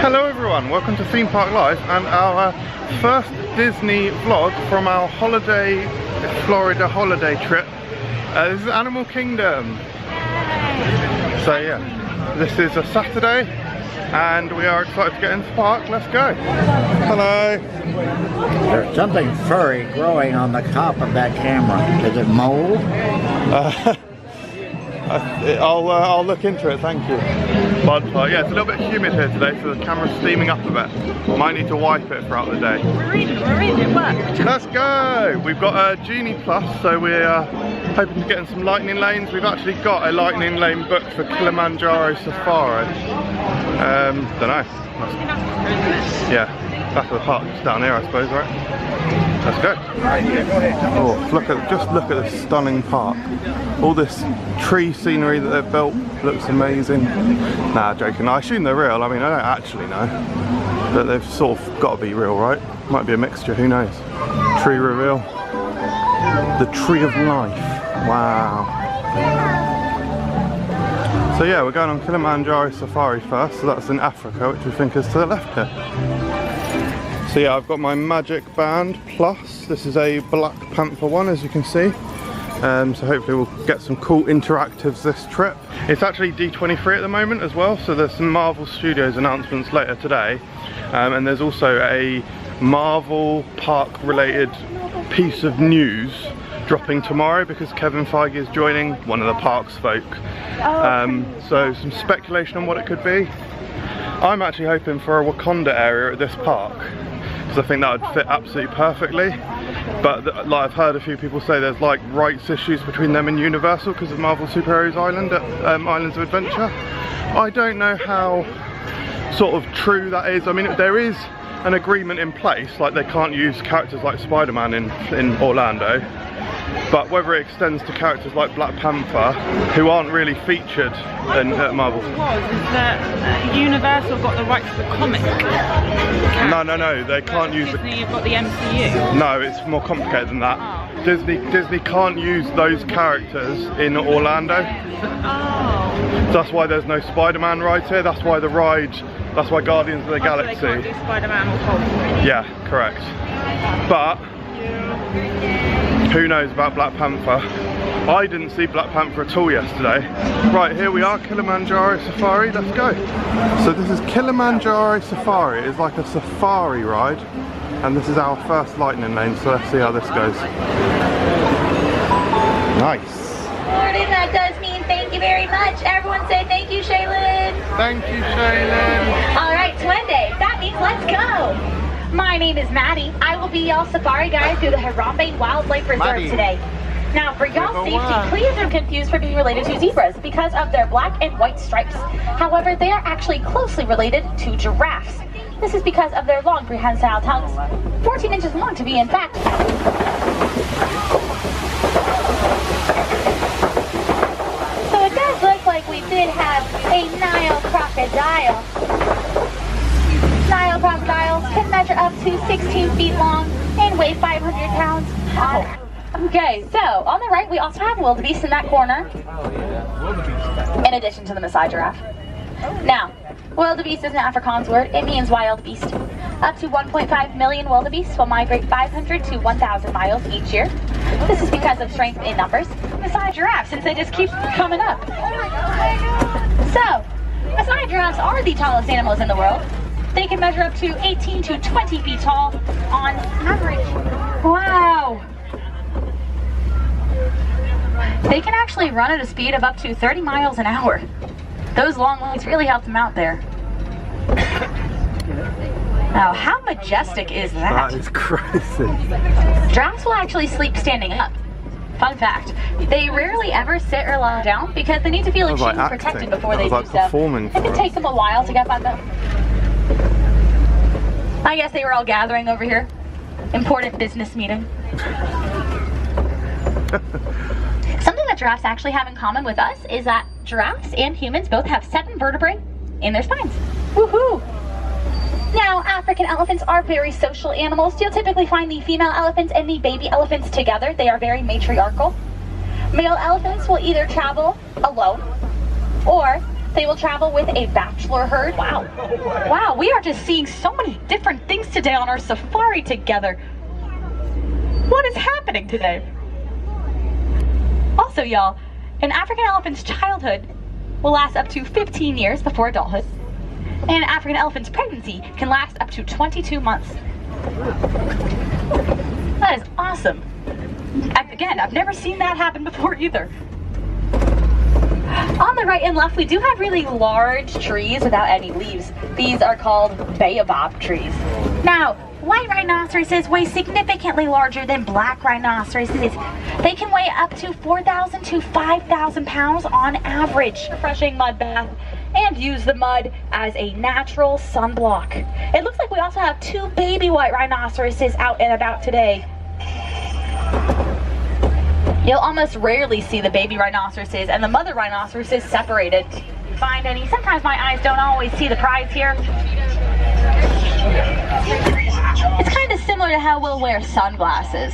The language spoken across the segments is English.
Hello everyone, welcome to Theme Park Live and our first Disney vlog from our Florida holiday trip. This is Animal Kingdom. So yeah, this is a Saturday and we are excited to get into the park. Let's go. Hello. There's something furry growing on the top of that camera. Is it mold? I'll look into it, thank you. But yeah, it's a little bit humid here today, so the camera's steaming up a bit. Might need to wipe it throughout the day. We're in, it worked. Let's go! We've got a Genie Plus, so we're hoping to get in some lightning lanes. We've actually got a lightning lane booked for Kilimanjaro Safari. Don't know. Yeah, back of the park, just down here I suppose, right? Let's go. Oh, just look at this stunning park. All this tree scenery that they've built looks amazing. Nah, joking. I assume they're real. I mean, I don't actually know, but they've sort of got to be real, right? Might be a mixture. Who knows? Tree reveal. The tree of life. Wow. So yeah, we're going on Kilimanjaro Safari first. So that's in Africa, which we think is to the left here. So yeah, I've got my Magic Band Plus. This is a Black Panther one, as you can see. So hopefully we'll get some cool interactives this trip. It's actually D23 at the moment as well, so there's some Marvel Studios announcements later today. And there's also a Marvel park related piece of news dropping tomorrow because Kevin Feige is joining, one of the parks folk. So some speculation on what it could be. I'm actually hoping for a Wakanda area at this park, because I think that would fit absolutely perfectly. But like I've heard a few people say there's like rights issues between them and Universal because of Marvel Superheroes Island at Islands of Adventure. I don't know how sort of true that is. I mean, there is an agreement in place, like they can't use characters like Spider-Man in Orlando. But whether it extends to characters like Black Panther, who aren't really featured in Marvel. What it was is that Universal got the rights to the comic. No, they can't use Disney have got the MCU. No, it's more complicated than that. Oh. Disney can't use those characters in Orlando. Oh. That's why there's no Spider-Man ride here. That's why that's why Guardians of the Galaxy. So they can't do Spider-Man or Hulk. Yeah, correct. But who knows about Black Panther? I didn't see Black Panther at all yesterday. Right, here we are, Kilimanjaro Safari, let's go. So this is Kilimanjaro Safari. It's like a safari ride. And this is our first lightning lane, so let's see how this goes. Nice. Morning, that does mean thank you very much. Everyone say thank you, Shaylin. Thank you, Shaylin. All right, Twende, that means let's go. My name is Maddie. I will be y'all's safari guide through the Harambe Wildlife Reserve today. Now, for y'all's safety, please don't confuse for being related to zebras because of their black and white stripes. However, they are actually closely related to giraffes. This is because of their long prehensile tongues, 14 inches long to be in fact. So it does look like we did have a Nile crocodile. Nile crocodiles can measure up to 16 feet long and weigh 500 pounds. Okay, so on the right we also have wildebeest in that corner, in addition to the Maasai giraffe. Now, wildebeest is an Afrikaans word. It means wild beast. Up to 1.5 million wildebeest will migrate 500 to 1,000 miles each year. This is because of strength in numbers. Maasai giraffes, since they just keep coming up. So, Maasai giraffes are the tallest animals in the world. They can measure up to 18 to 20 feet tall on average. Wow! They can actually run at a speed of up to 30 miles an hour. Those long legs really help them out there. Now, how majestic is that? That is crazy. Giraffes will actually sleep standing up. Fun fact, they rarely ever sit or lie down because they need to feel extremely protected before they do so. It can take them a while to get by them. I guess they were all gathering over here. Important business meeting. Something that giraffes actually have in common with us is that giraffes and humans both have 7 vertebrae in their spines. Woohoo! Now, African elephants are very social animals. You'll typically find the female elephants and the baby elephants together. They are very matriarchal. Male elephants will either travel alone or They will travel with a bachelor herd. Wow. Wow, we are just seeing so many different things today on our safari together. What is happening today? Also, y'all, an African elephant's childhood will last up to 15 years before adulthood. And an African elephant's pregnancy can last up to 22 months. That is awesome. Again, I've never seen that happen before either. On the right and left, we do have really large trees without any leaves. These are called baobab trees. Now, white rhinoceroses weigh significantly larger than black rhinoceroses. They can weigh up to 4,000 to 5,000 pounds on average. Refreshing mud bath, and use the mud as a natural sunblock. It looks like we also have 2 baby white rhinoceroses out and about today. You'll almost rarely see the baby rhinoceroses and the mother rhinoceroses separated. Find any? Sometimes my eyes don't always see the prize here. It's kind of similar to how we'll wear sunglasses.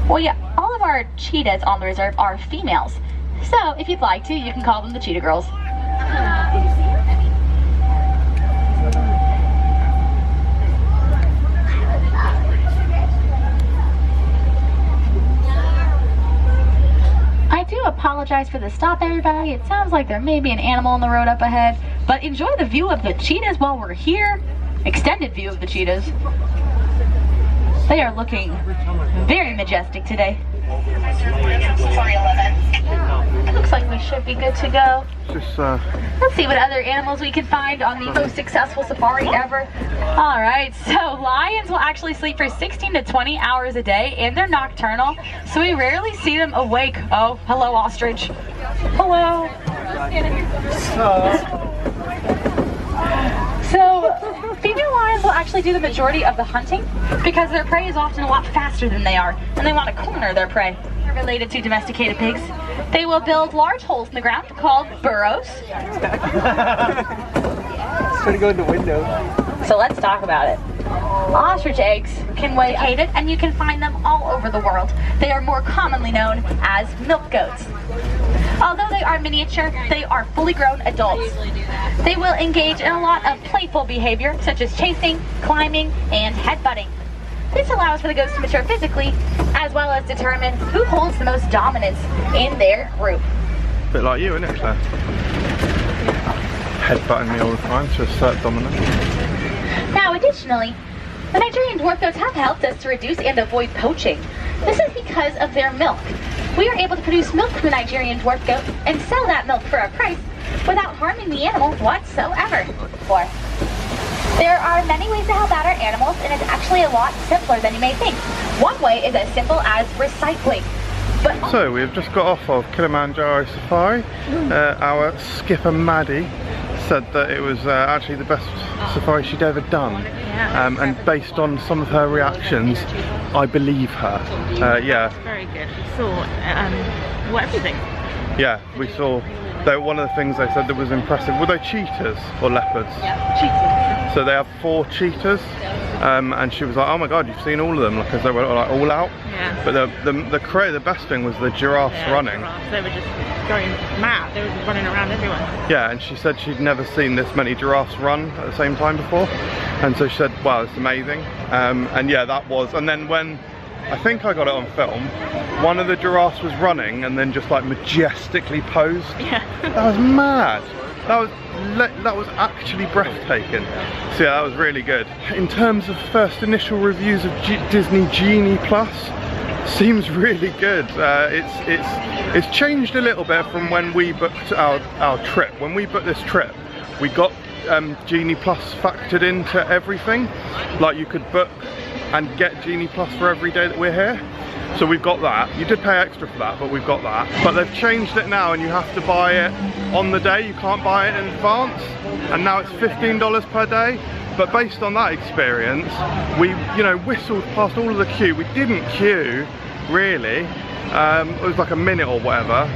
Well, yeah, all of our cheetahs on the reserve are females. So, if you'd like to, you can call them the cheetah girls. I do apologize for the stop, everybody. It sounds like there may be an animal on the road up ahead, but enjoy the view of the cheetahs while we're here. Extended view of the cheetahs. They are looking very majestic today. It looks like we should be good to go. Let's see what other animals we can find on the most successful safari ever. Alright, so lions will actually sleep for 16 to 20 hours a day, and they're nocturnal, so we rarely see them awake. Oh, hello ostrich. Hello. So, female lions will actually do the majority of the hunting because their prey is often a lot faster than they are, and they want to corner their prey. They're related to domesticated pigs. They will build large holes in the ground called burrows. Trying to go in the window. So let's talk about it. Ostrich eggs can weigh and you can find them all over the world. They are more commonly known as milk goats. Although they are miniature, they are fully grown adults. They will engage in a lot of playful behavior, such as chasing, climbing, and headbutting. This allows for the goats to mature physically, as well as determine who holds the most dominance in their group. A bit like you, isn't it, Claire? Headbutting me all the time to assert dominance. Now, additionally, the Nigerian dwarf goats have helped us to reduce and avoid poaching. This is because of their milk. We are able to produce milk from the Nigerian dwarf goat and sell that milk for a price without harming the animal whatsoever. There are many ways to help out our animals, and it's actually a lot simpler than you may think. One way is as simple as recycling. So we've just got off of Kilimanjaro Safari. Our skipper Maddie said that it was actually the best safari she'd ever done, and based on some of her reactions, I believe her. Yeah. Very good. We saw everything. Yeah, we saw. One of the things they said that was impressive, were they cheetahs or leopards? Yeah, cheetahs. So they have 4 cheetahs, and she was like, "Oh my God, you've seen all of them?" Because they were like all out. Yeah. But the best thing was the giraffes running. Giraffes. They were just going mad. They were just running around everywhere. Yeah, and she said she'd never seen this many giraffes run at the same time before, and so she said, "Wow, it's amazing." And yeah, that was. And then when I think I got it on film, one of the giraffes was running and then just like majestically posed. Yeah. That was mad. That was actually breathtaking. So yeah, that was really good. In terms of first initial reviews of Disney Genie Plus, seems really good. It's changed a little bit from when we booked our trip. When we booked this trip, we got Genie Plus factored into everything. Like you could book and get Genie Plus for every day that we're here. So we've got that. You did pay extra for that, but we've got that. But they've changed it now and you have to buy it on the day. You can't buy it in advance. And now it's $15 per day. But based on that experience, we, whistled past all of the queue. We didn't queue, really. It was like a minute or whatever.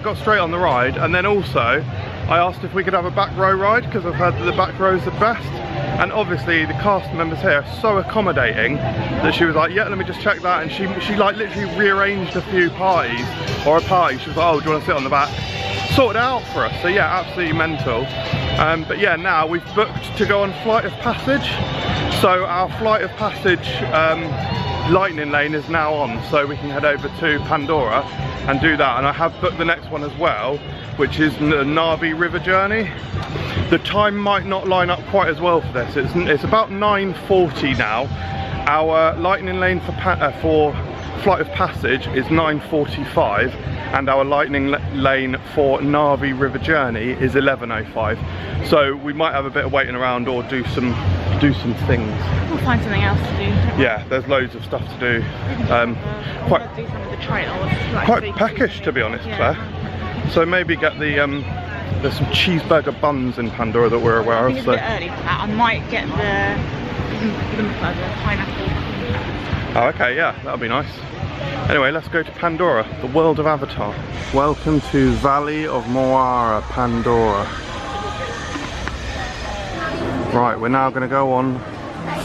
Got straight on the ride. And then also, I asked if we could have a back row ride, because I've heard that the back row is the best. And obviously the cast members here are so accommodating that she was like, yeah, let me just check that. And she like literally rearranged a few parties, or a party. She was like, oh, do you want to sit on the back? sorted it out for us. So yeah, absolutely mental. But yeah, now we've booked to go on Flight of Passage. So our Flight of Passage lightning lane is now on, so we can head over to Pandora and do that. And I have booked the next one as well, which is the Navi River journey. The time might not line up quite as well for this. It's about 9:40 now. Our lightning lane for Flight of Passage is 9:45, and our lightning lane for Navi River journey is 11:05. So we might have a bit of waiting around or do some things. We'll find something else to do. Yeah, there's loads of stuff to do. Quite do some of the trails. Like quite peckish, to be honest, Claire. So maybe get the there's some cheeseburger buns in Pandora that we're aware of. It's So a bit early for that. I might get the pineapple. oh, okay, yeah, that'll be nice. Anyway, let's go to Pandora, the world of Avatar. Welcome to Valley of Moara, Pandora. Right, we're now going to go on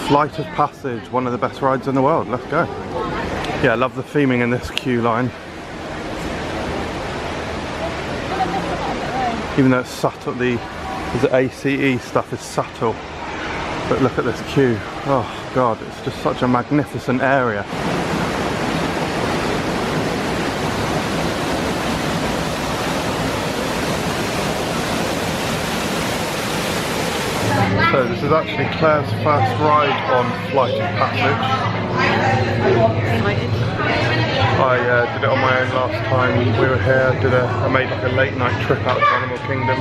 Flight of Passage, one of the best rides in the world. Let's go. Yeah, I love the theming in this queue line. Even though it's subtle, the ACE stuff is subtle. But look at this queue. Oh God, it's just such a magnificent area. So this is actually Claire's first ride on Flight of Passage. I did it on my own last time we were here. I made like a late night trip out to Animal Kingdom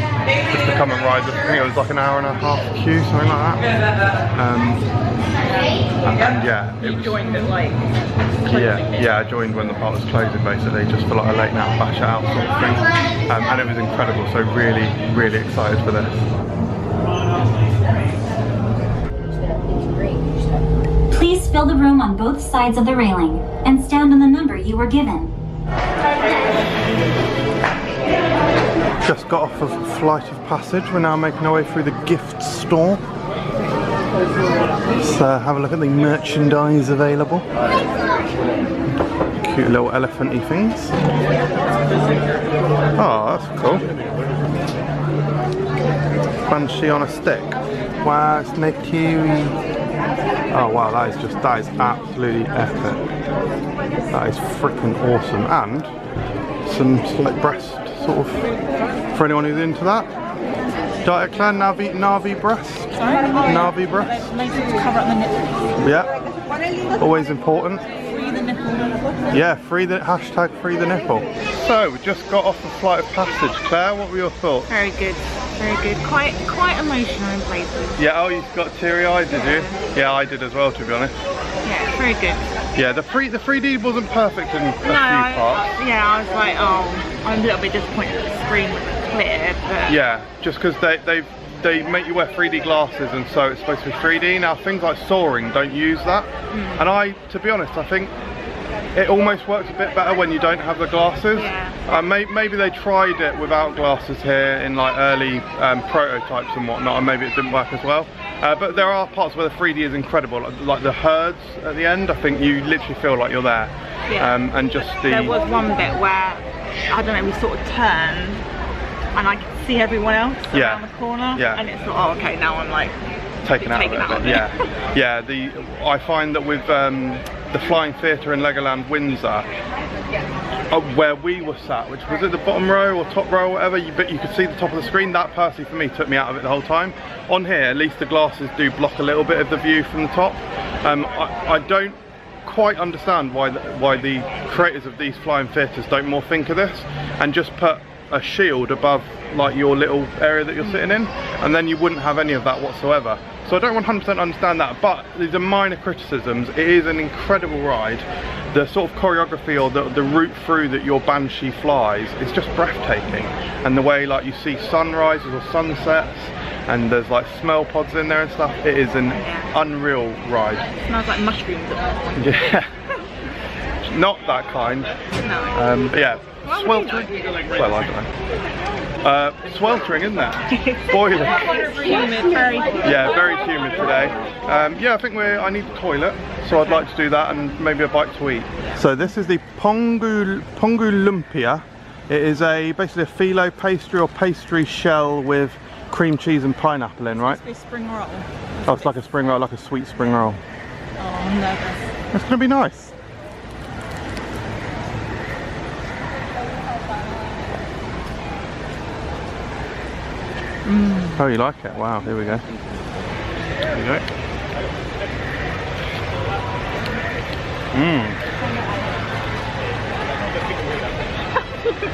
just to come and ride. I think it was like an hour and a half queue, something like that. And yeah, You joined it like yeah, I joined when the park was closing basically, just for like a late night bash it out sort of thing. And it was incredible, so really excited for this. Please fill the room on both sides of the railing and stand on the number you were given. Just got off of Flight of Passage. We're now making our way through the gift store. Let's have a look at the merchandise available. Cute little elephant-y things. Oh, that's cool. Banshee on a stick. Wow, snake kiwi. Oh wow, that is absolutely epic. That is freaking awesome. And some slight breast sort of, for anyone who's into that. Diet Clan Navi breast. Sorry? Navi breast. Maybe to cover up the nipple. Yeah, always important. Free the nipple. Yeah, free the nipple. So we just got off the Flight of Passage. Claire, what were your thoughts? Very good. Very good. Quite emotional in places. Yeah, oh, you got teary-eyed, did you? Yeah, I did as well, to be honest. Yeah, very good. Yeah, the 3D wasn't perfect in a few parts. Yeah, I was like, oh, I'm a little bit disappointed that the screen wasn't clear, but... Yeah, just because they make you wear 3D glasses, and so it's supposed to be 3D. Now, things like soaring don't use that. And to be honest, I think it almost works a bit better when you don't have the glasses. Yeah. Maybe they tried it without glasses here in like early prototypes and whatnot, and maybe it didn't work as well. But there are parts where the 3D is incredible, like the herds at the end. I think you literally feel like you're there. Yeah. And just There was one bit where, I don't know, we sort of turned and I could see everyone else around the corner. Yeah. And it's like, oh, okay, now I'm like taken out of it. Yeah. Yeah. I find that with the Flying Theatre in Legoland Windsor, where we were sat, which was at the bottom row or top row or whatever, but you could see the top of the screen. That personally for me took me out of it the whole time. On here, at least the glasses do block a little bit of the view from the top. I don't quite understand why the creators of these Flying Theatres don't more think of this and just put a shield above like your little area that you're sitting in, and then you wouldn't have any of that whatsoever. So I don't 100% understand that, but these are minor criticisms. It is an incredible ride. The sort of choreography or the route through that your Banshee flies is just breathtaking, and the way like you see sunrises or sunsets, and there's like smell pods in there and stuff. It is an unreal ride. It smells like mushrooms at one point. Yeah. Not that kind. No. But yeah, sweltering. Well, I don't know. Sweltering, isn't it? Boiling. Humid, very humid. Yeah, very humid today. Yeah, I think I need the toilet, so I'd like to do that and maybe a bite to eat. So this is the Pongu Lumpia It is basically a phyllo pastry or pastry shell with cream cheese and pineapple in, right? It's supposed to be a spring roll. Oh, it's like a spring roll, like a sweet spring roll. Oh, I'm nervous. It's gonna be nice. Oh, you like it? Wow, here we go. There we go.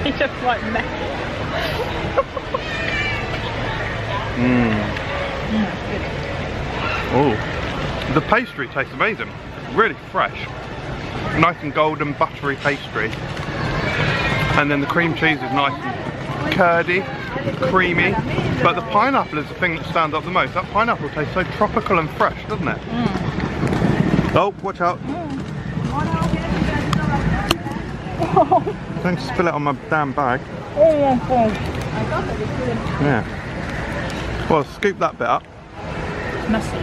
It's just like messy. Oh, the pastry tastes amazing. Really fresh. Nice and golden buttery pastry. And then the cream cheese is nice and curdy, creamy. But the pineapple is the thing that stands out the most. That pineapple tastes so tropical and fresh, doesn't it? Oh, watch out. Don't spill it on my damn bag. Yeah. Well, scoop that bit up. Messy.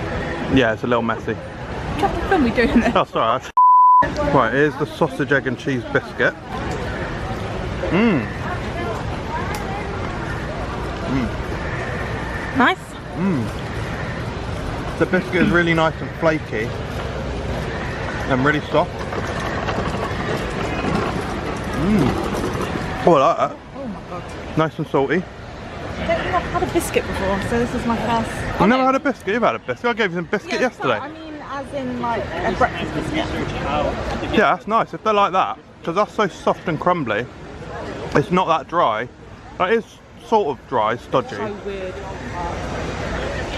Yeah, it's a little messy. What the fuck are we doing this? Oh, sorry. Right, here's the sausage, egg and cheese biscuit. Nice. The biscuit is really nice and flaky and really soft. Oh, I like that. Oh my god. Nice and salty. I don't think I've had a biscuit before, so this is my first. I've never had a biscuit. You've had a biscuit. I gave you some biscuit yesterday. I mean, as in like a breakfast biscuit. Yeah, that's nice. If they're like that, because that's so soft and crumbly, it's not that dry. It is sort of dry, stodgy. So weird.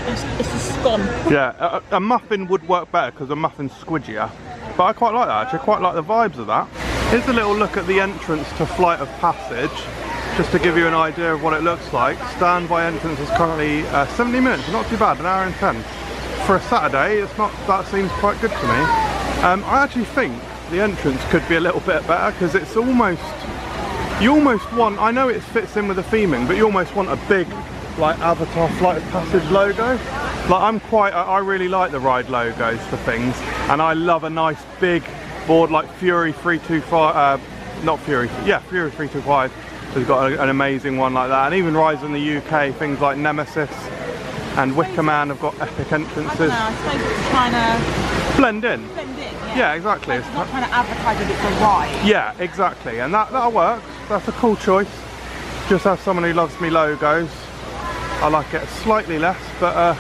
It's a scone. Yeah, a muffin would work better because a muffin's squidgier. But I quite like that actually. I quite like the vibes of that. Here's a little look at the entrance to Flight of Passage, just to give you an idea of what it looks like. Standby entrance is currently 70 minutes, not too bad, an hour and 10. For a Saturday, it's not. That seems quite good to me. I actually think the entrance could be a little bit better because it's almost, you almost want, I know it fits in with the theming, but you almost want a big like Avatar Flight of Passage logo. Like I really like the ride logos for things, and I love a nice big board like Fury 325, not Fury, yeah, Fury 325 has got an amazing one like that, and even rides in the UK, things like Nemesis and Wicker Man have got epic entrances. I suppose it's trying to blend in. Yeah, exactly. It's not trying to advertise that it's a ride. Yeah, exactly, and that works. That's a cool choice. Just as someone who loves me logos, I like it slightly less, but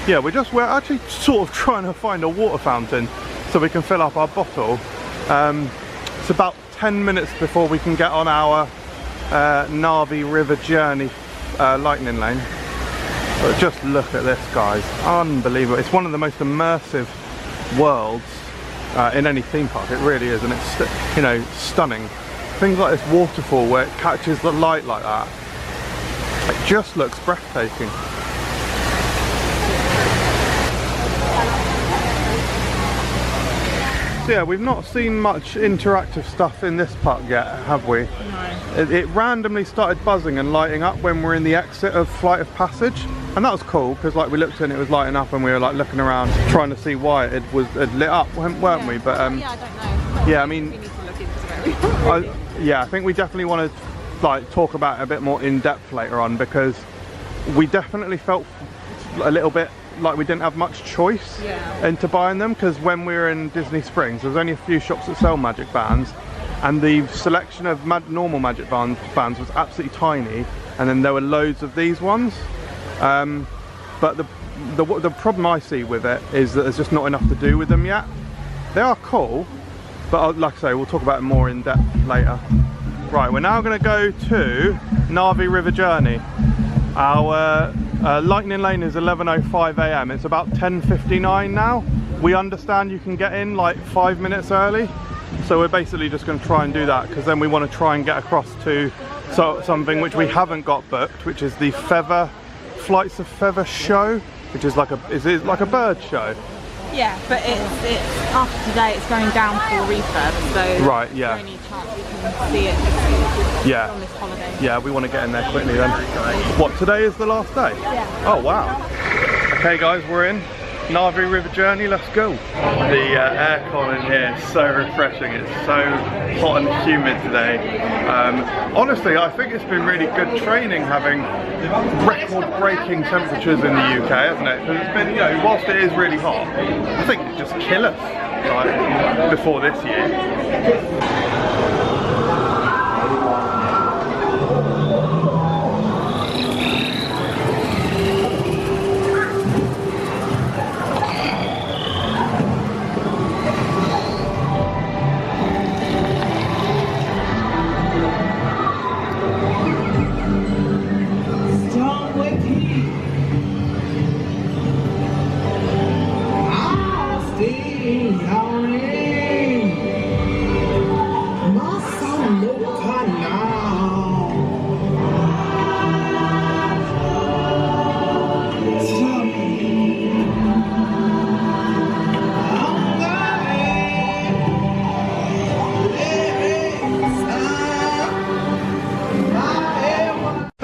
yeah, we're actually sort of trying to find a water fountain so we can fill up our bottle. It's about 10 minutes before we can get on our Narvi River journey lightning lane. But just look at this, guys, unbelievable. It's one of the most immersive worlds in any theme park. It really is, and it's, you know, stunning. Things like this waterfall where it catches the light like that, it just looks breathtaking. So yeah, we've not seen much interactive stuff in this park yet, have we? No. It randomly started buzzing and lighting up when we're in the exit of Flight of Passage, and that was cool because like we looked in, it was lighting up, and we were like looking around trying to see why it had lit up, weren't we? But yeah, I don't know. Yeah, I mean, we need to look into it. Yeah, I think we definitely want to like talk about it a bit more in depth later on, because we definitely felt a little bit like we didn't have much choice into buying them, because when we were in Disney Springs there was only a few shops that sell magic bands, and the selection of normal magic bands was absolutely tiny, and then there were loads of these ones. But the problem I see with it is that there's just not enough to do with them yet. They are cool, but like I say, we'll talk about it more in depth later. Right, we're now going to go to Narvi River Journey. Our lightning lane is 11:05 AM. It's about 10:59 now. We understand you can get in like 5 minutes early, so we're basically just going to try and do that, because then we want to try and get across to something which we haven't got booked, which is the Flights of Feather show, which is like a bird show. Yeah, but it's after today it's going down for refurb, so right, yeah. the only chance we can see it on this holiday. Yeah, we want to get in there quickly then. What, today is the last day? Yeah. Oh wow. Okay guys, we're in. Navi River journey, let's go. The aircon in here is so refreshing. It's so hot and humid today. Honestly, I think it's been really good training having record-breaking temperatures in the UK, hasn't it? Because it's been, you know, whilst it is really hot, I think it's just kill us like before this year.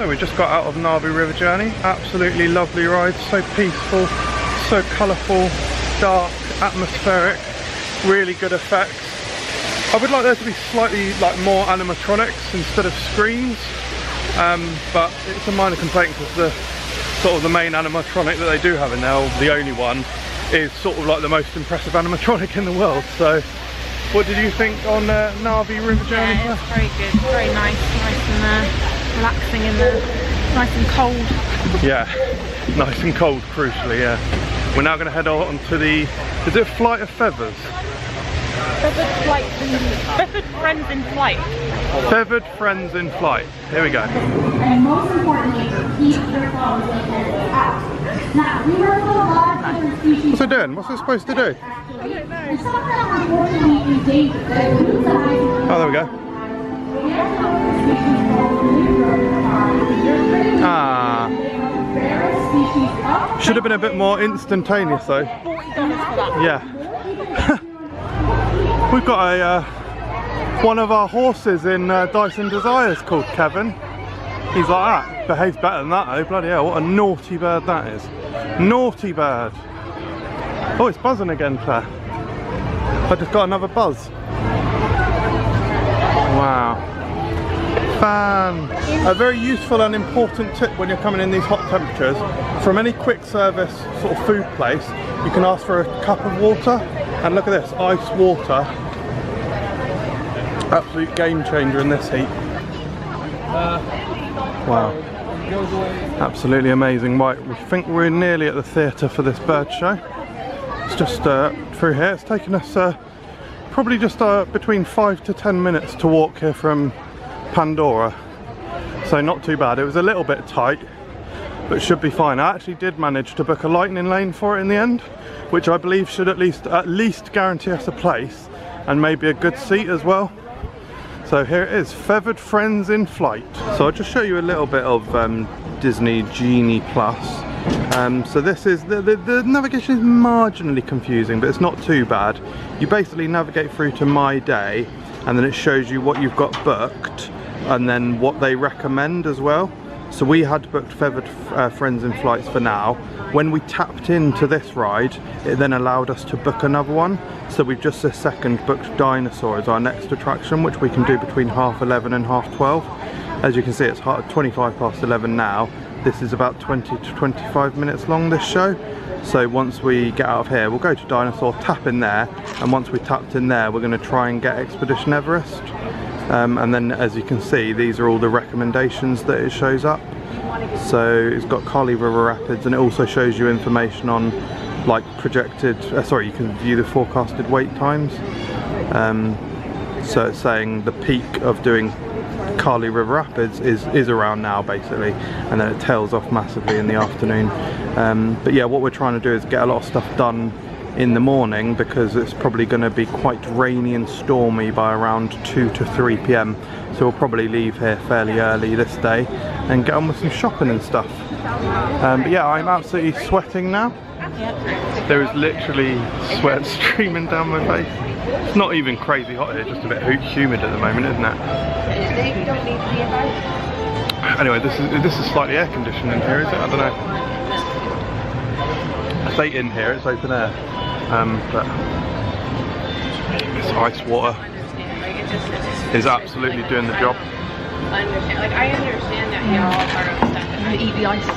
We just got out of Navi River journey. Absolutely lovely ride, so peaceful, so colourful, dark, atmospheric, really good effects. I would like there to be slightly more animatronics instead of screens, but it's a minor complaint because the sort of the main animatronic that they do have in there, or the only one, is sort of like the most impressive animatronic in the world. So what did you think on Navi River journey? Yeah, it's very good, very nice and relaxing in there, nice and cold. Yeah, nice and cold, crucially, yeah. We're now going to head on to the, is it Flight of Feathers? Feathered Friends in Flight. Feathered Friends in Flight. Here we go. And most importantly, keep your phones out. Now, we work with a lot of different species. What's it doing? What's it supposed to do? And some of them are unfortunately endangered. Oh, there we go. Ah. Should have been a bit more instantaneous though. $40 for that. Yeah. We've got a one of our horses in Dyson Desires called Kevin. He's like that. Behaves better than that though. Bloody hell, what a naughty bird that is. Naughty bird. Oh, it's buzzing again, Claire. I just got another buzz. Wow. Fan. A very useful and important tip when you're coming in these hot temperatures, from any quick service sort of food place, you can ask for a cup of water, and look at this, ice water. Absolute game changer in this heat. Wow. Absolutely amazing. Right, we think we're nearly at the theatre for this bird show. It's just through here. It's taken us probably just between 5 to 10 minutes to walk here from Pandora, so not too bad. It was a little bit tight, but should be fine. I actually did manage to book a lightning lane for it in the end, which I believe should at least guarantee us a place and maybe a good seat as well. So here it is, Feathered Friends in Flight. So I'll just show you a little bit of Disney Genie Plus. So this is, the navigation is marginally confusing, but it's not too bad. You basically navigate through to My Day, and then it shows you what you've got booked, and then what they recommend as well. So we had booked Feathered Friends in Flights for now. When we tapped into this ride, it then allowed us to book another one. So we've just this second booked Dinosaur as our next attraction, which we can do between 11:30 and 12:30. As you can see, it's 11:25 now. This is about 20 to 25 minutes long, this show. So once we get out of here, we'll go to Dinosaur, tap in there, and once we tapped in there, we're going to try and get Expedition Everest. And then, as you can see, these are all the recommendations that it shows up. So it's got Kali River Rapids, and it also shows you information on like projected, sorry, you can view the forecasted wait times. So it's saying the peak of doing Kali River Rapids is around now basically, and then it tails off massively in the afternoon. But yeah, what we're trying to do is get a lot of stuff done in the morning, because it's probably going to be quite rainy and stormy by around 2 to 3 p.m. So we'll probably leave here fairly early this day and get on with some shopping and stuff. But yeah, I'm absolutely sweating now. There is literally sweat streaming down my face. It's not even crazy hot here, just a bit humid at the moment, isn't it? Anyway, this is slightly air conditioned in here, is it? I don't know. say in here, it's open air, but this ice water is absolutely doing the job. I understand that y'all are upset. Eat the ice.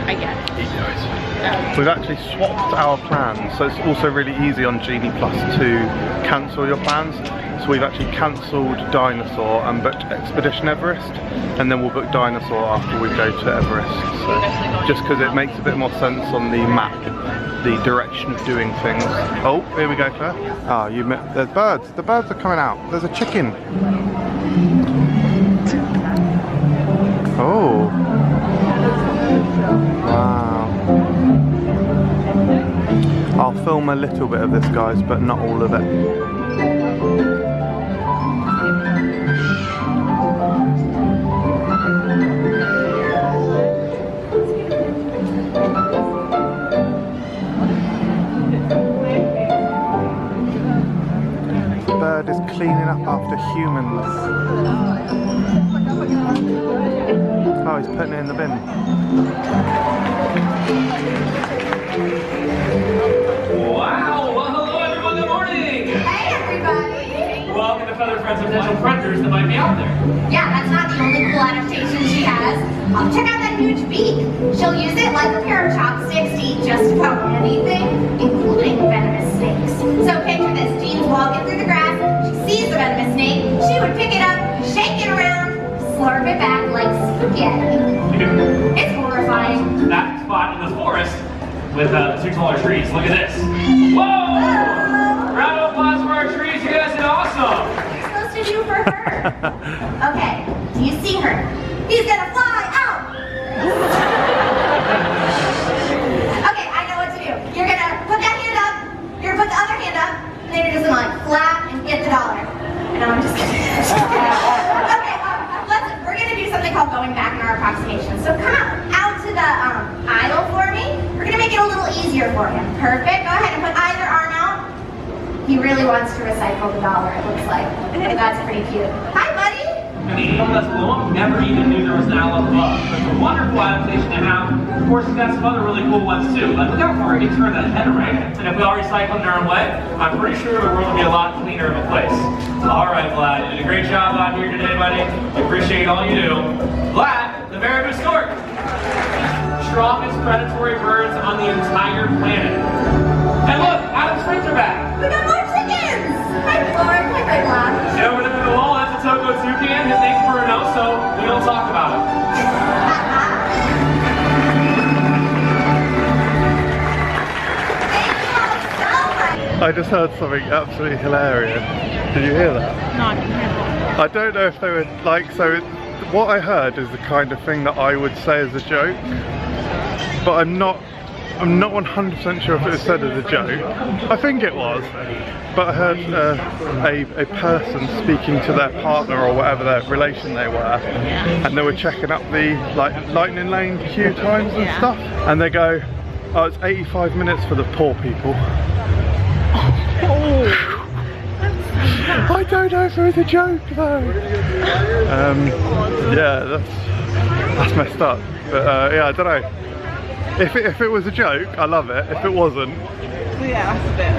I get it. We've actually swapped our plans, so it's also really easy on Genie Plus to cancel your plans. So we've actually cancelled Dinosaur and booked Expedition Everest, and then we'll book Dinosaur after we go to Everest. So just because it makes a bit more sense on the map, the direction of doing things. Oh, here we go, Claire. Ah, there's birds. The birds are coming out. There's a chicken. Oh. Wow. I'll film a little bit of this, guys, but not all of it. The bird is cleaning up after humans. Oh, he's putting it in the bin. Wow! Well, hello everyone, good morning! Hey, everybody! Welcome to Feather Friends and potential predators that might be out there. Yeah, that's not the only cool adaptation she has. Check out that huge beak. She'll use it like a pair of chopsticks to eat just about anything, including venomous snakes. So picture this, Jean's walking through the grass, she sees the venomous snake, she would pick it up, shake it around, slurp it back like spaghetti. It's horrifying. That spot in the forest with the two taller trees. Look at this. Whoa! Round of applause for our trees. You guys did awesome. What are you supposed to do for her? Okay, do you see her? He's gonna fly out! Okay, I know what to do. You're gonna put that hand up, you're gonna put the other hand up, and then you're just gonna like flap and get the dollar. And I'm just kidding. Okay, we're gonna do something called going back in our approximation. So come out to the aisle for me. We're gonna make it a little easier for him. Perfect. Go ahead and put either arm out. He really wants to recycle the dollar, it looks like. That's pretty cute. Hi, buddy. And even though that's alone, never even knew there was an owl above. It's a wonderful adaptation to have. Of course, we've got some other really cool ones too. Like, look how far he turned that head right. And if we all recycle in our own way, I'm pretty sure the world would be a lot cleaner of a place. All right, Vlad, you did a great job out here today, buddy. We appreciate all you do. Vlad, the barracuda stork. Strongest predatory birds on the entire planet. And look, Adam's friends are back. We got more chickens. Hi, Lauren. Hi, Red Black. And over there in the wall, that's a Togo toucan. His name's Bruno, so we don't talk about him. I just heard something absolutely hilarious. Did you hear that? No, I didn't hear that. I don't know if they were like, so what I heard is the kind of thing that I would say as a joke, but I'm not 100% sure if it was said as a joke. I think it was, but I heard a person speaking to their partner or whatever their relation they were, and they were checking up the lightning lane queue times and stuff, and they go, oh, it's 85 minutes for the poor people. I don't know if it was a joke though. Yeah, that's messed up. But yeah, I don't know. If it was a joke, I love it. If it wasn't, Yeah, that's a bit.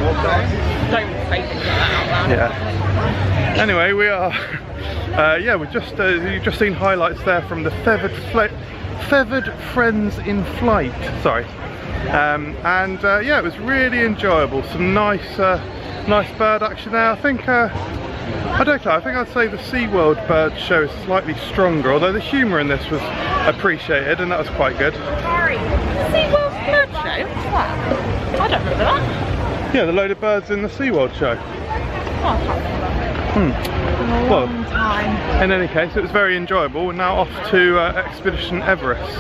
Don't say things like that out loud. yeah. Anyway, we are. Yeah, we've you've just seen highlights there from the Feathered Friends in Flight. Sorry. Yeah, it was really enjoyable. Some nice bird action there. I think I don't know. I think I'd say the SeaWorld bird show is slightly stronger, although the humour in this was appreciated, and that was quite good. Sorry, SeaWorld bird show? What's that? I don't remember that. Yeah, the load of birds in the SeaWorld show. Oh, I can't remember that. Well, Long time. in any case, it was very enjoyable. We're now off to Expedition Everest.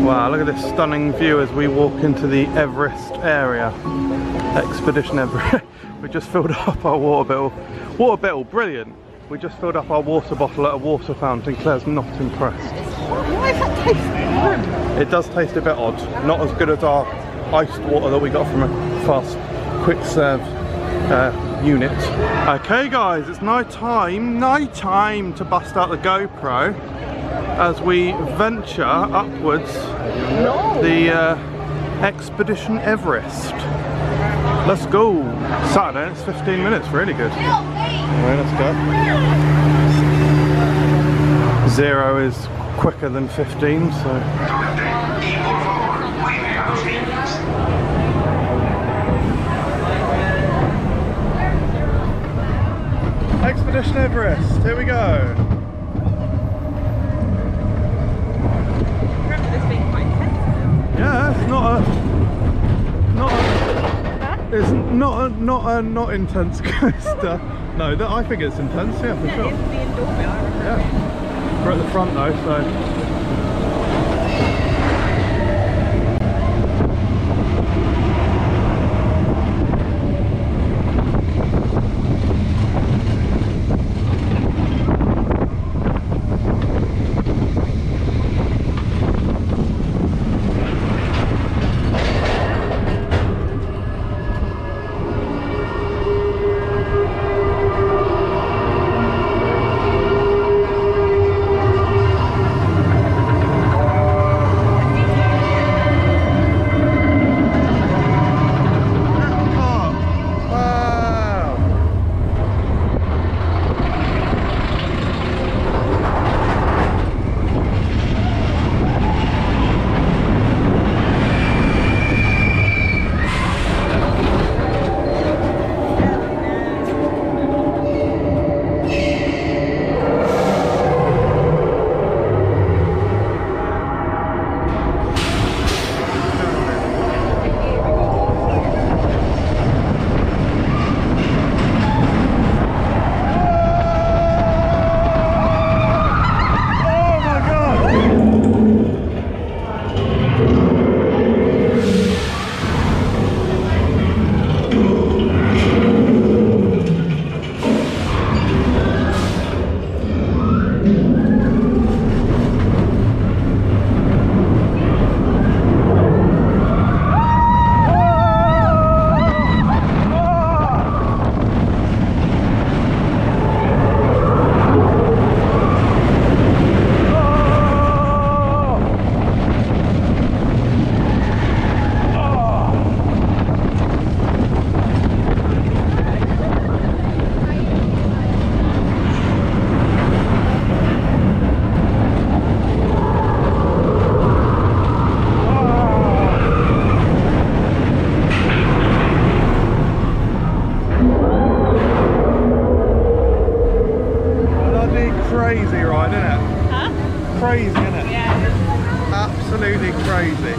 Wow, look at this stunning view as we walk into the Everest area. Expedition Everest. We just filled up our water bottle, brilliant. We just filled up our water bottle at a water fountain. Claire's not impressed. Why does that taste good? It does taste a bit odd. Not as good as our iced water that we got from a fast, quick serve unit. Okay guys, it's night time to bust out the GoPro as we venture upwards the Expedition Everest. Let's go. Saturday, it's 15 minutes, really good. Alright, let's go. 0 is quicker than 15, so. Expedition Everest, here we go. Remember this being quite intense. Yeah, it's not intense coaster. No, I think it's intense, yeah, for sure. It's the indoor bit, I reckon. Yeah. We're at the front though, so. Crazy ride, isn't it? Huh? Crazy, isn't it? Yeah. Absolutely crazy.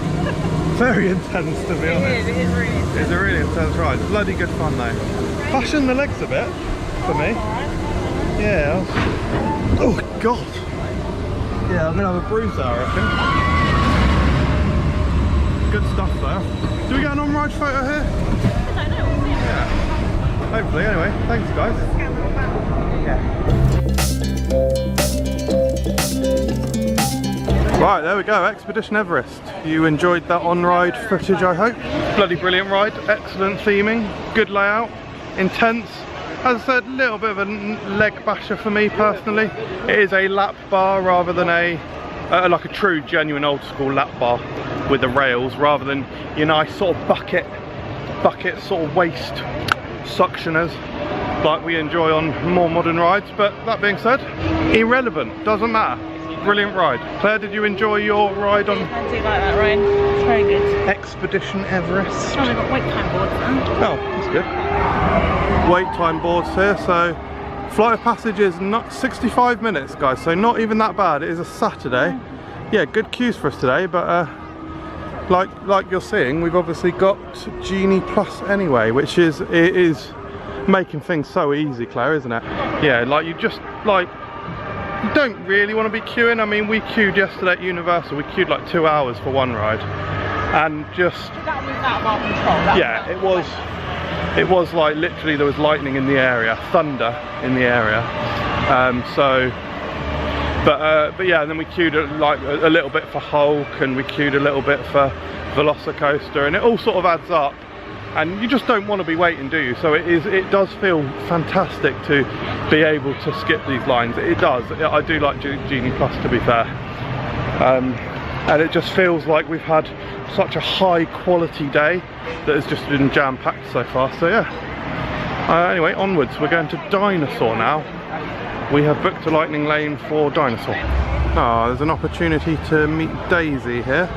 Very intense, to be honest. It is really intense. It's a really intense ride. Bloody good fun though. Flashing the legs a bit for me. Yeah. Oh god. Yeah, I'm gonna have a bruise there, I reckon. Good stuff though. Do we get an on-ride photo here? I don't know. We'll see. Yeah. Hopefully. Anyway, thanks guys. Yeah. Right, there we go, Expedition Everest. You enjoyed that on-ride footage, I hope. Bloody brilliant ride, excellent theming, good layout, intense. As I said, a little bit of a leg basher for me personally. It is a lap bar rather than like a true, genuine old school lap bar with the rails, rather than your nice sort of bucket sort of waist suctioners like we enjoy on more modern rides. But that being said, irrelevant, doesn't matter. Brilliant ride. Claire, did you enjoy your ride on? I do like that ride. It's very good. Expedition Everest? Oh, we've got wait time boards now. Oh, that's good. Wait time boards here, so flight of passage is not 65 minutes, guys, so not even that bad. It is a Saturday. Yeah, good queues for us today, but like you're seeing, we've obviously got Genie Plus anyway, which is making things so easy, Claire, isn't it? Yeah, like you just you don't really want to be queuing. I mean, we queued yesterday at Universal. We queued like 2 hours for one ride, and just That was out of our control. yeah, it was like literally there was lightning in the area, thunder in the area. But yeah, and then we queued like a little bit for Hulk, and we queued a little bit for Velocicoaster, and it all sort of adds up and you just don't want to be waiting, do you? So it does feel fantastic to be able to skip these lines. It does. I do like Genie Plus, to be fair, and it just feels like we've had such a high quality day that has just been jam-packed so far. So yeah, anyway, onwards. We're going to Dinosaur now. We have booked a lightning lane for Dinosaur. There's an opportunity to meet Daisy here.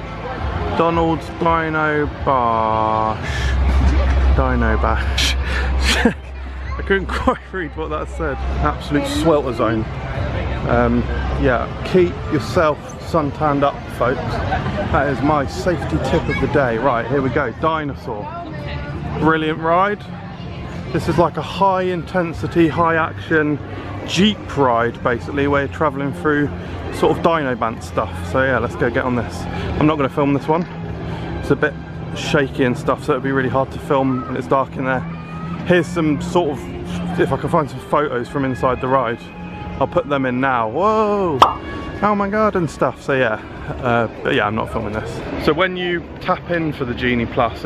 Donald's Dino Bash. Dino Bash. I couldn't quite read what that said. Absolute swelter zone. Yeah, keep yourself suntanned up, folks. That is my safety tip of the day. Right, here we go. Dinosaur. Brilliant ride. This is like a high intensity, high action Jeep ride, basically, where you're travelling through sort of Dino Band stuff. So yeah, let's go get on this. I'm not going to film this one. It's a bit shaky and stuff, so it'd be really hard to film and it's dark in there. Here's some sort of, if I can find some photos from inside the ride, I'll put them in now. Whoa! Oh my god, and stuff. So yeah, but yeah, I'm not filming this. So when you tap in for the Genie Plus,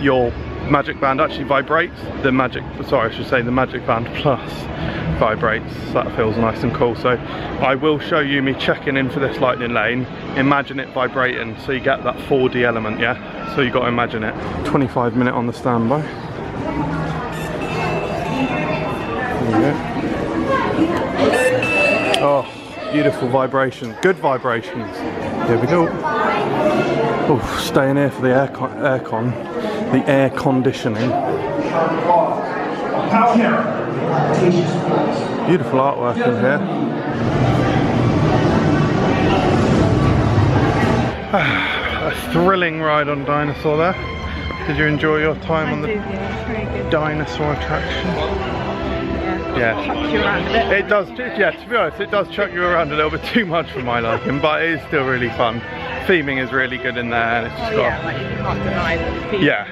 your Magic Band actually vibrates. The Magic Band Plus vibrates. So that feels nice and cool. So I will show you me checking in for this lightning lane. Imagine it vibrating, so you get that 4D element, yeah? So you got to imagine it. 25-minute on the standby. There you go. Oh, beautiful vibration. Good vibrations. Here we go. Oh, staying here for the air conditioning. Beautiful artwork in here. A thrilling ride on Dinosaur there. Did you enjoy your time on the Dinosaur attraction? Yeah. It does, yeah, to be honest, it does chuck you around a little bit too much for my liking, but it is still really fun. Theming is really good in there, and it's just got, like you can't deny the theme. Yeah,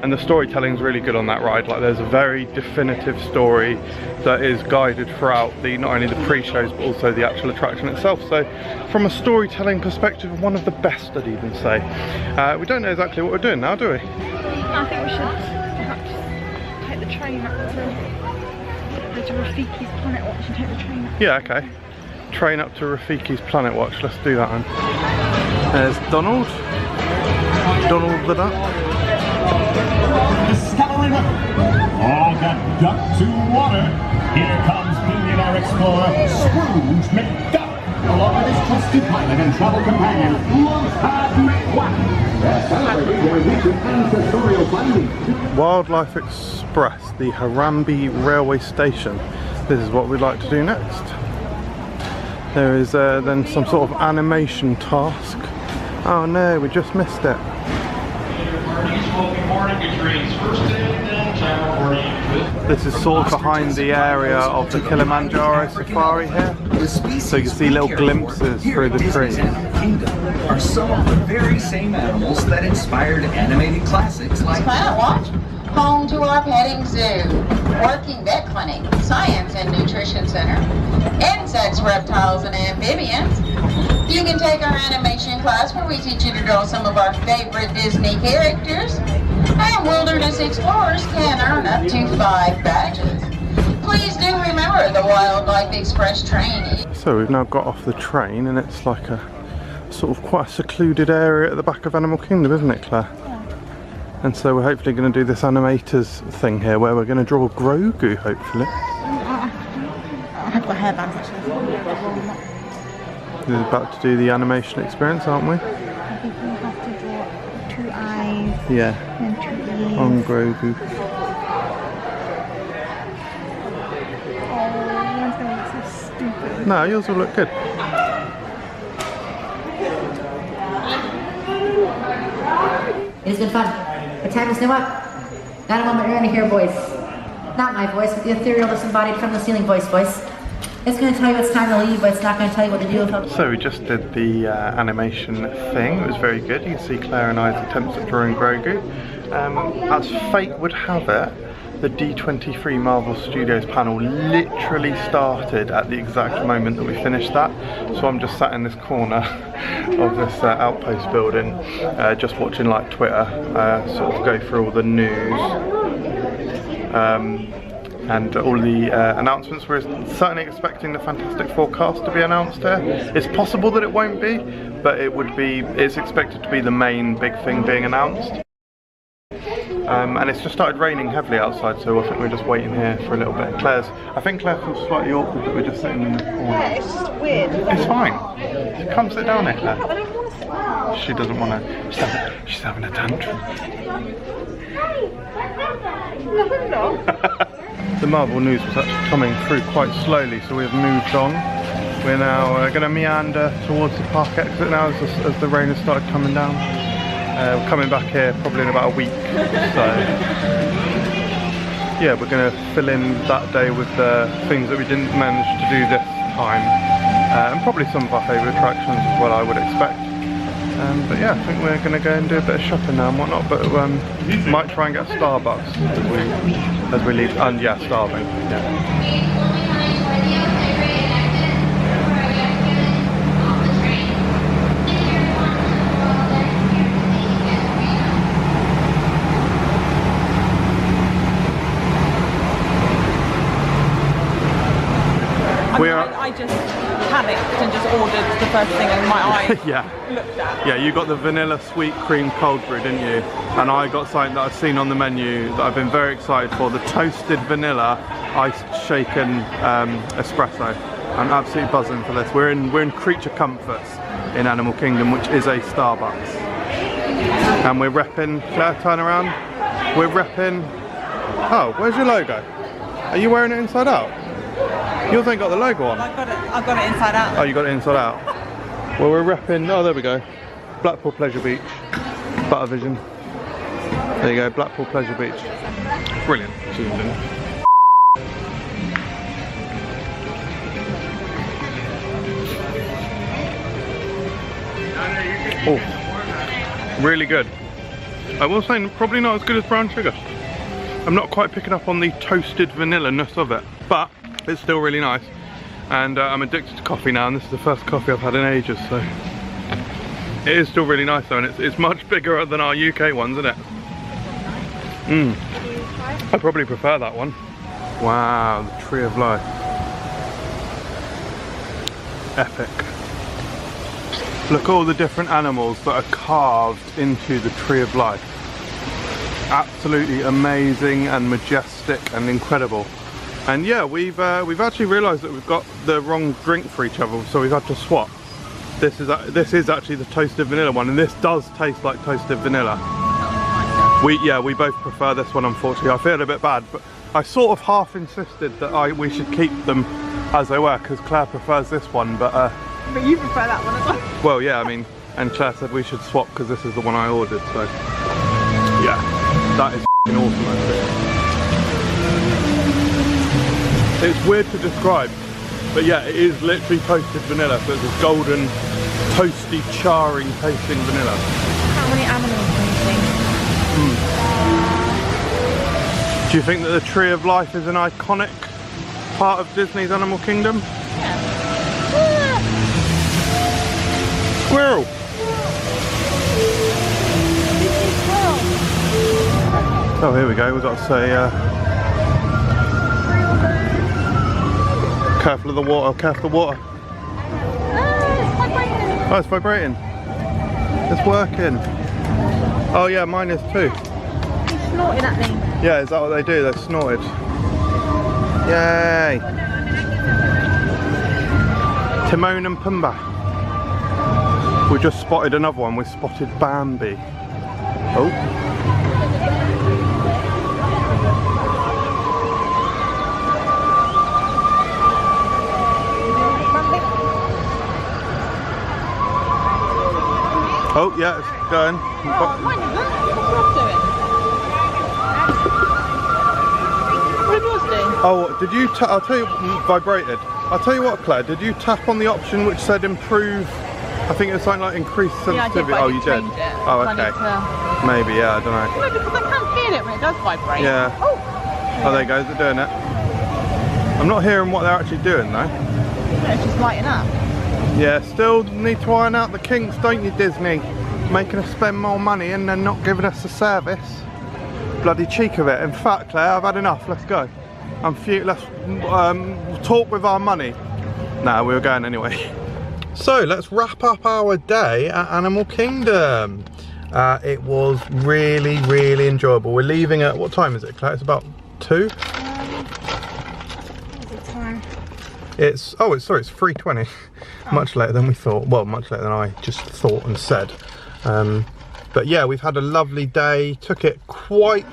and the storytelling is really good on that ride. Like, there's a very definitive story that is guided throughout not only the pre-shows but also the actual attraction itself. So from a storytelling perspective, one of the best, I'd even say. We don't know exactly what we're doing now, do we? I think we should perhaps take the train up to Rafiki's Planet Watch and take the train up. Yeah, okay. Train up to Rafiki's Planet Watch. Let's do that then. There's Donald the duck. Discovering all got duck to water. Here comes billionaire explorer Scrooge McDuck, along with his trusty pilot and travel companion, Launchpad McQuack. Wildlife Express, the Harambee Railway Station. This is what we'd like to do next. There is then some sort of animation task. Oh no, we just missed it. This is sort of behind the area of the Kilimanjaro Safari here. So you can see little glimpses through the trees. Are some of the very same animals that inspired animated classics like Planet Watch, home to our petting zoo, working vet clinic, science and nutrition center, insects, reptiles, and amphibians. You can take our animation class where we teach you to draw some of our favorite Disney characters. And wilderness explorers can earn up to 5 badges. Please do remember the Wildlife Express train. So we've now got off the train, and it's like a sort of quite a secluded area at the back of Animal Kingdom, isn't it, Claire? And so we're hopefully going to do this animators thing here where we're going to draw Grogu, hopefully. I've got hairbands actually. We're about to do the animation experience, aren't we? I think we have to draw 2 eyes. Yeah. And 2 ears. On Grogu. Oh, mine's going to look so stupid. No, yours will look good. It's been fun. But time to step up. Not a moment you're going to hear a voice. Not my voice, but the ethereal disembodied from the ceiling voice. It's going to tell you it's time to leave, but it's not going to tell you what to do. So we just did the animation thing. It was very good. You can see Claire and I's attempts at drawing Grogu. As fate would have it, the D23 Marvel Studios panel literally started at the exact moment that we finished that. So I'm just sat in this corner of this outpost building, just watching like Twitter, sort of go through all the news. And all the announcements. We're certainly expecting the Fantastic Four cast to be announced here. It's possible that it won't be, but it's expected to be the main big thing being announced. And it's just started raining heavily outside, so I think we're just waiting here for a little bit. I think Claire feels slightly awkward that we're just sitting in the corner. Yeah, it's just weird. It's fine. Come sit down here, Claire. I don't want to sit down. She doesn't want to. She's having a tantrum. No, I'm not. The Marvel news was actually coming through quite slowly, so we've moved on. We're now going to meander towards the park exit now as the rain has started coming down. We're coming back here probably in about a week, so yeah, we're going to fill in that day with the things that we didn't manage to do this time, and probably some of our favourite attractions as well, I would expect. But yeah, I think we're going to go and do a bit of shopping now and whatnot, but might try and get a Starbucks as we leave. And yeah, starving. Yeah. I just panicked and just ordered the first thing in my eye looked at. Yeah, you got the vanilla sweet cream cold brew, didn't you? And I got something that I've seen on the menu that I've been very excited for, the toasted vanilla iced shaken espresso. I'm absolutely buzzing for this. We're in Creature Comforts in Animal Kingdom, which is a Starbucks. And we're repping, Claire, turn around. We're repping, oh, where's your logo? Are you wearing it inside out? Yours ain't got the logo on. I've got it inside out. Oh, you got it inside out. Well, we're repping, oh, there we go. Blackpool Pleasure Beach, Buttervision. There you go, Blackpool Pleasure Beach. Brilliant. Zoomed in. Oh, really good. I will say, probably not as good as brown sugar. I'm not quite picking up on the toasted vanilla-ness of it, but it's still really nice. And I'm addicted to coffee now, and this is the first coffee I've had in ages, so it is still really nice though, and it's much bigger than our UK ones, isn't it? I probably prefer that one. Wow, the Tree of Life. Epic. Look at all the different animals that are carved into the Tree of Life. Absolutely amazing and majestic and incredible. And yeah, we've actually realised that we've got the wrong drink for each other, so we've had to swap. This is actually the toasted vanilla one, and this does taste like toasted vanilla. We both prefer this one, unfortunately. I feel a bit bad, but I sort of half insisted that we should keep them as they were, because Claire prefers this one, but you prefer that one as well? Well, yeah, I mean, and Claire said we should swap because this is the one I ordered, so yeah, that is f***ing awesome, I think. It's weird to describe, but yeah, it is literally toasted vanilla, so it's a golden, toasty, charring tasting vanilla. How many animals do you think? Do you think that the Tree of Life is an iconic part of Disney's Animal Kingdom? Yeah. Squirrel! Oh, here we go, we've got to say, careful of the water, careful of the water. Oh, it's vibrating. It's working. Oh yeah, mine is too. He's snorting at me. Yeah, is that what they do? They've snorted. Yay! Timon and Pumbaa. We just spotted another one. We spotted Bambi. Oh. Oh yeah, it's going. Oh, mine isn't. What's yours doing? What did yours do? Oh, did you I'll tell you, vibrated. I'll tell you what, Claire, did you tap on the option which said improve? I think it was something like increase sensitivity. Yeah, I did, but oh, you did? it. Oh, okay. Maybe, yeah, I don't know. No, because I can't feel it when it does vibrate. Yeah. Oh, Oh, there you go, they're doing it. I'm not hearing what they're actually doing though. It's just lighting up. Yeah, still need to iron out the kinks, don't you, Disney? Making us spend more money and then not giving us the service. Bloody cheek of it. In fact, Claire, I've had enough. Let's go. Let's talk with our money. Nah, we were going anyway. So let's wrap up our day at Animal Kingdom. It was really, really enjoyable. We're leaving at, what time is it, Claire? It's about 2? It's 3:20. Much later than we thought. Well, much later than I just thought and said. But yeah, we've had a lovely day. Took it quite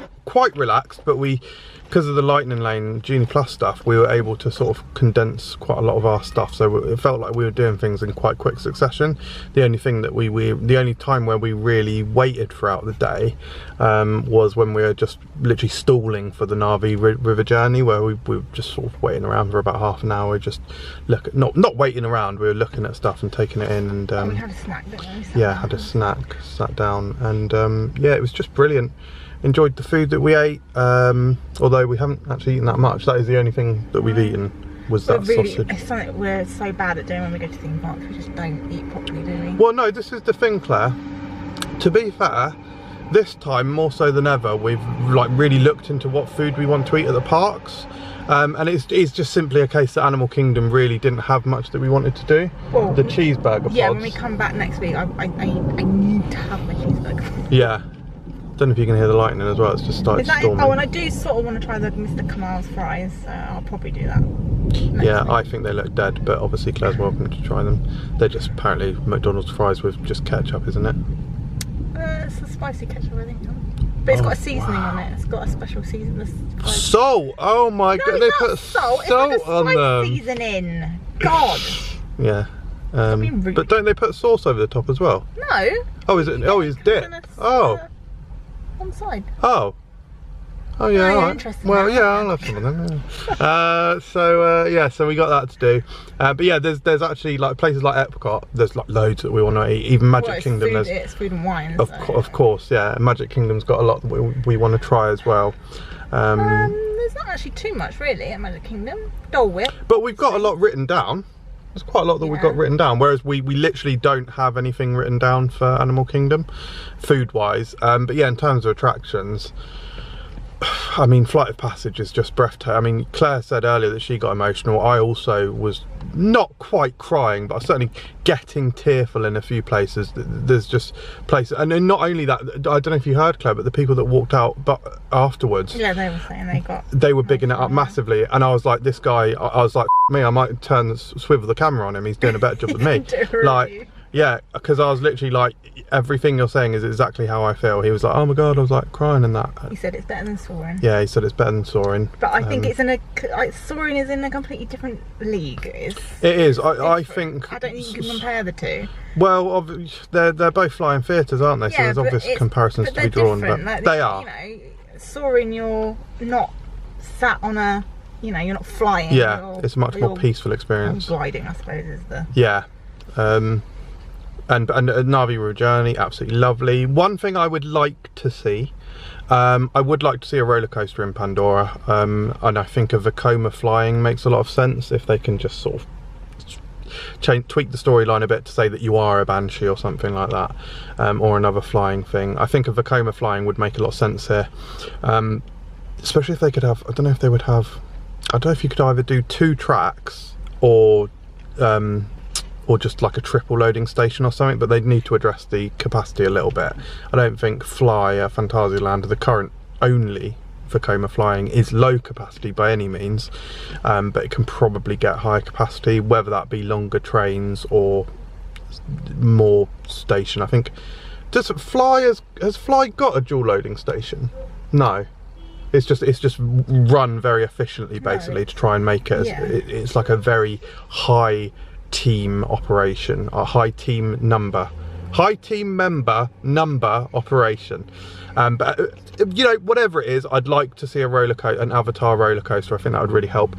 relaxed, but because of the Lightning Lane Genie Plus stuff, we were able to sort of condense quite a lot of our stuff. So it felt like we were doing things in quite quick succession. The only thing that the only time where we really waited throughout the day was when we were just literally stalling for the Na'vi River journey, where we were just sort of waiting around for about half an hour, just not waiting around. We were looking at stuff and taking it in, and we had a snack, didn't we? Yeah, had a snack, sat down, and yeah, it was just brilliant. Enjoyed the food that we ate, although we haven't actually eaten that much. That is the only thing that we've eaten, was that sausage. It's something we're so bad at doing when we go to theme parks. We just don't eat properly, do we? Well, no, this is the thing, Claire. To be fair, this time more so than ever, we've like really looked into what food we want to eat at the parks. And it's just simply a case that Animal Kingdom really didn't have much that we wanted to do. Well, the cheeseburger pods. Yeah, when we come back next week, I need to have my cheeseburger. Yeah. Don't know if you can hear the lightning as well. It's just started storming. Oh, and I do sort of want to try the Mr. Kamal's fries, so I'll probably do that. Yeah, I think they look dead, but obviously Claire's welcome to try them. They're just apparently McDonald's fries with just ketchup, isn't it? It's a spicy ketchup, I think. But it's got a seasoning on it. It's got a special seasoning. Salt! Oh my god, they put salt it's like on them. Seasoning. God. Yeah. But don't they put sauce over the top as well? No. Oh, is it? Oh, it's dip. Oh. On the side. Oh. Oh yeah. Oh, right. Well, yeah, I'll have some of them. Yeah. Yeah, so we got that to do. But yeah, there's actually like places like Epcot. There's like loads that we want to eat. Even Magic Kingdom. It's food and wine. Of course, yeah. Magic Kingdom's got a lot that we want to try as well. There's not actually too much really at Magic Kingdom. Dole Whip. But we've got a lot written down. There's quite a lot that we've got written down, whereas we literally don't have anything written down for Animal Kingdom, food-wise. But yeah, in terms of attractions, I mean, Flight of Passage is just breathtaking. I mean, Claire said earlier that she got emotional. I also was not quite crying, but I was certainly getting tearful in a few places. There's just places, and not only that, I don't know if you heard, Claire, but the people that walked out but afterwards, yeah, they were saying they were bigging it up massively, and I was like, this guy, I was like, me, I might swivel the camera on him. He's doing a better job than me. Like, yeah, because I was literally like, everything you're saying is exactly how I feel. He was like, oh my god, I was like crying and that. He said it's better than soaring. Yeah, he said it's better than soaring. But I think it's in soaring is in a completely different league. It is. I think. I don't think you can compare the two. Well, they're both flying theatres, aren't they? So there's obvious comparisons to be drawn. But like, they are. You know, soaring, you're not sat on a. You know, you're not flying. Yeah, it's a much more peaceful experience. Gliding, I suppose, is the. Yeah. And Na'vi River journey, absolutely lovely. One thing I would like to see, I would like to see a roller coaster in Pandora, and I think a Vekoma flying makes a lot of sense if they can just sort of tweak the storyline a bit to say that you are a banshee or something like that, or another flying thing. I think a Vekoma flying would make a lot of sense here, especially if they could have. I don't know if they would have. I don't know if you could either do 2 tracks or just like a triple loading station or something, but they'd need to address the capacity a little bit. I don't think Fly Phantasialand, the current only Vekoma flying, is low capacity by any means, but it can probably get higher capacity, whether that be longer trains or more station. I think, has Fly got a dual loading station? No. It's just run very efficiently, basically, to try and make it. It's like a very high team operation, a high team number high team member number operation. But you know, whatever it is, I'd like to see an avatar roller coaster. I think that would really help.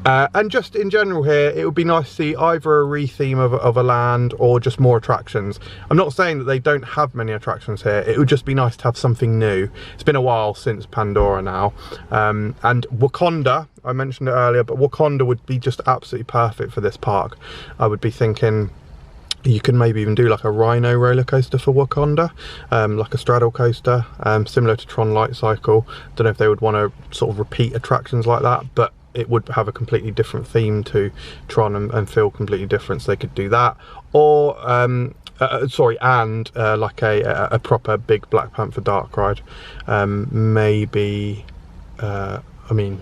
And just in general here, it would be nice to see either a re-theme of a land or just more attractions. I'm not saying that they don't have many attractions here. It would just be nice to have something new. It's been a while since Pandora now. And Wakanda, I mentioned it earlier, but Wakanda would be just absolutely perfect for this park. I would be thinking you can maybe even do like a rhino roller coaster for Wakanda, like a straddle coaster, similar to Tron Light Cycle. Don't know if they would want to sort of repeat attractions like that, but it would have a completely different theme to Tron and feel completely different, so they could do that. Or like a proper big Black Panther dark ride. Maybe I mean,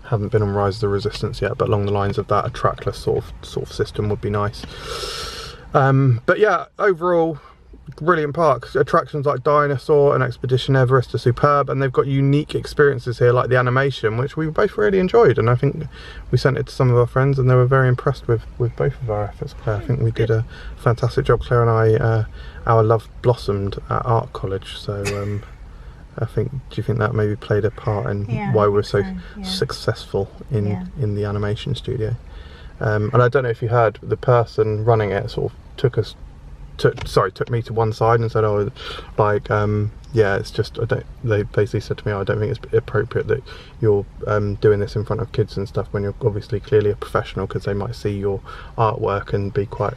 haven't been on Rise of the Resistance yet, but along the lines of that, a trackless sort of system would be nice. But yeah, overall, brilliant park. Attractions like Dinosaur and Expedition Everest are superb, and they've got unique experiences here, like the animation, which we both really enjoyed. And I think we sent it to some of our friends, and they were very impressed with both of our efforts, Claire. I think we did a fantastic job. Claire and I, our love blossomed at art college, so I think, do you think that maybe played a part in why we're so successful in the animation studio? And I don't know if you heard, the person running it sort of took me to one side and said, oh, like, yeah, it's just, they basically said to me, oh, I don't think it's appropriate that you're doing this in front of kids and stuff when you're obviously clearly a professional, because they might see your artwork and be quite,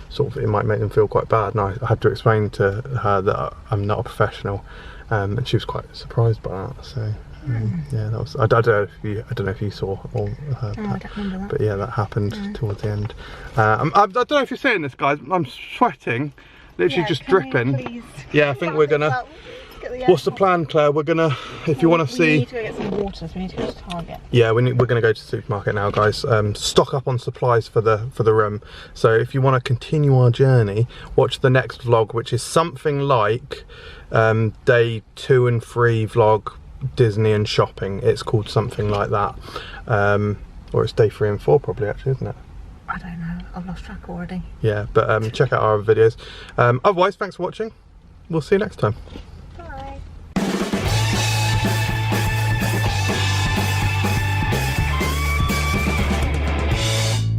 sort of, it might make them feel quite bad. And I had to explain to her that I'm not a professional, and she was quite surprised by that. So yeah, that was, I don't know if you saw or heard that. I don't remember that. But yeah, that happened towards the end. I don't know if you're seeing this, guys. I'm sweating, literally just dripping. Yeah, I think we're gonna. What's the plan, Claire? We're gonna, if you want to see. We need to go get some water, so we need to go to Target. Yeah, we're gonna go to the supermarket now, guys. Stock up on supplies for the room. So if you want to continue our journey, watch the next vlog, which is something like day 2 and 3 vlog. Disney and shopping. It's called something like that, or it's day 3 and 4 probably, actually, isn't it? I don't know, I've lost track already. Yeah, but check out our videos. Otherwise, thanks for watching. We'll see you next time.